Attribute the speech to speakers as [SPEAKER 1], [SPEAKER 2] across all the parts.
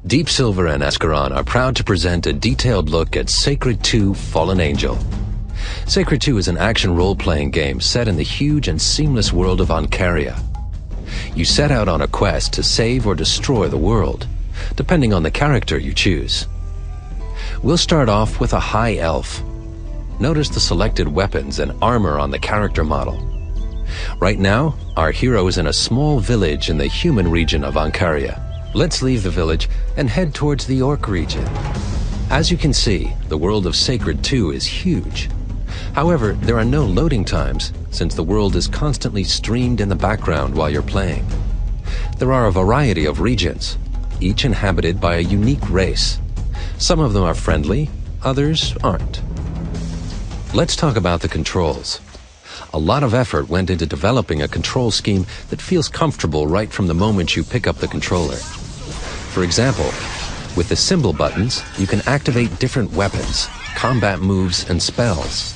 [SPEAKER 1] Deep Silver and Ascaron are proud to present a detailed look at Sacred 2 Fallen Angel. Sacred 2 is an action role-playing game set in the huge and seamless world of Ancaria. You set out on a quest to save or destroy the world, depending on the character you choose. We'll start off with a high elf. Notice the selected weapons and armor on the character model. Right now, our hero is in a small village in the human region of Ancaria. Let's leave the village and head towards the orc region. As you can see, the world of Sacred 2 is huge. However, there are no loading times, since the world is constantly streamed in the background while you're playing. There are a variety of regions, each inhabited by a unique race. Some of them are friendly, others aren't. Let's talk about the controls. A lot of effort went into developing a control scheme that feels comfortable right from the moment you pick up the controller. For example, with the symbol buttons, you can activate different weapons, combat moves, and spells.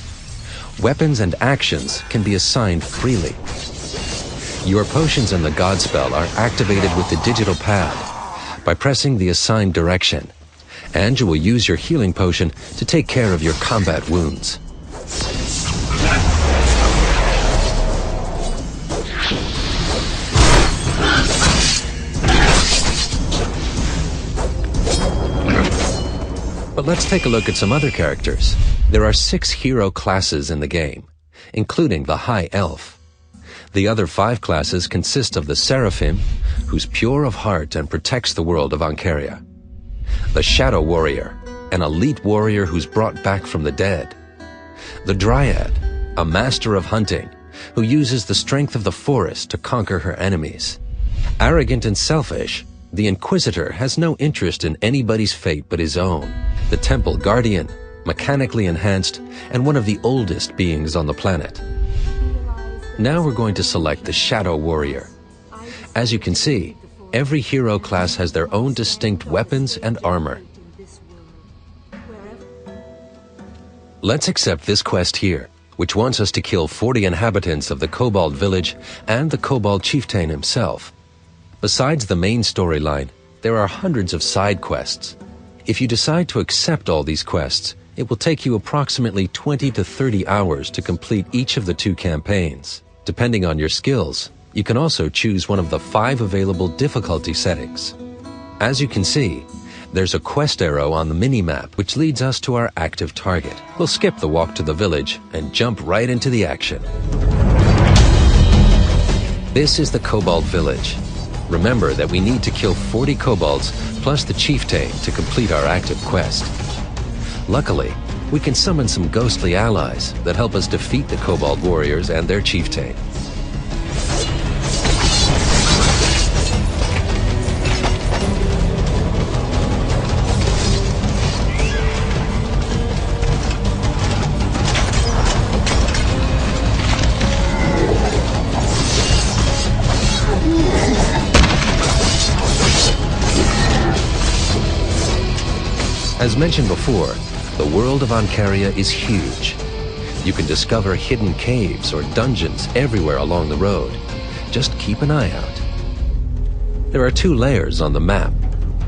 [SPEAKER 1] Weapons and actions can be assigned freely. Your potions and the god spell are activated with the digital pad by pressing the assigned direction, and you will use your healing potion to take care of your combat wounds. But let's take a look at some other characters. There are 6 hero classes in the game, including the High Elf. The other 5 classes consist of the Seraphim, who's pure of heart and protects the world of Ancaria. The Shadow Warrior, an elite warrior who's brought back from the dead. The Dryad, a master of hunting, who uses the strength of the forest to conquer her enemies. Arrogant and selfish, the Inquisitor has no interest in anybody's fate but his own. The Temple Guardian, mechanically enhanced and one of the oldest beings on the planet. Now we're going to select the Shadow Warrior. As you can see, every hero class has their own distinct weapons and armor. Let's accept this quest here, which wants us to kill 40 inhabitants of the Kobold village and the Kobold chieftain himself. Besides the main storyline, there are hundreds of side quests. If you decide to accept all these quests, it will take you approximately 20 to 30 hours to complete each of the 2 campaigns. Depending on your skills, you can also choose one of the 5 available difficulty settings. As you can see, there's a quest arrow on the mini-map which leads us to our active target. We'll skip the walk to the village and jump right into the action. This is the Kobold village. Remember that we need to kill 40 kobolds plus the chieftain to complete our active quest. Luckily, we can summon some ghostly allies that help us defeat the kobold warriors and their chieftain. As mentioned before, the world of Ancaria is huge. You can discover hidden caves or dungeons everywhere along the road. Just keep an eye out. There are 2 layers on the map.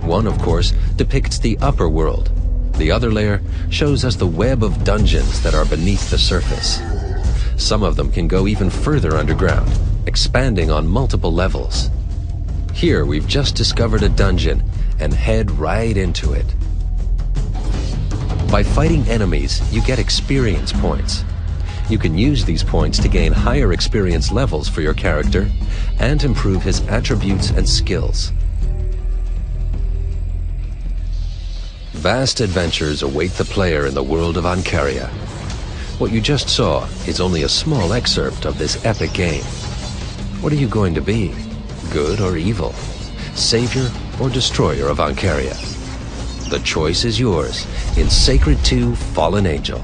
[SPEAKER 1] One, of course, depicts the upper world. The other layer shows us the web of dungeons that are beneath the surface. Some of them can go even further underground, expanding on multiple levels. Here we've just discovered a dungeon and head right into it. By fighting enemies, you get experience points. You can use these points to gain higher experience levels for your character and improve his attributes and skills. Vast adventures await the player in the world of Ancaria. What you just saw is only a small excerpt of this epic game. What are you going to be? Good or evil? Savior or destroyer of Ancaria? The choice is yours in Sacred 2 Fallen Angel.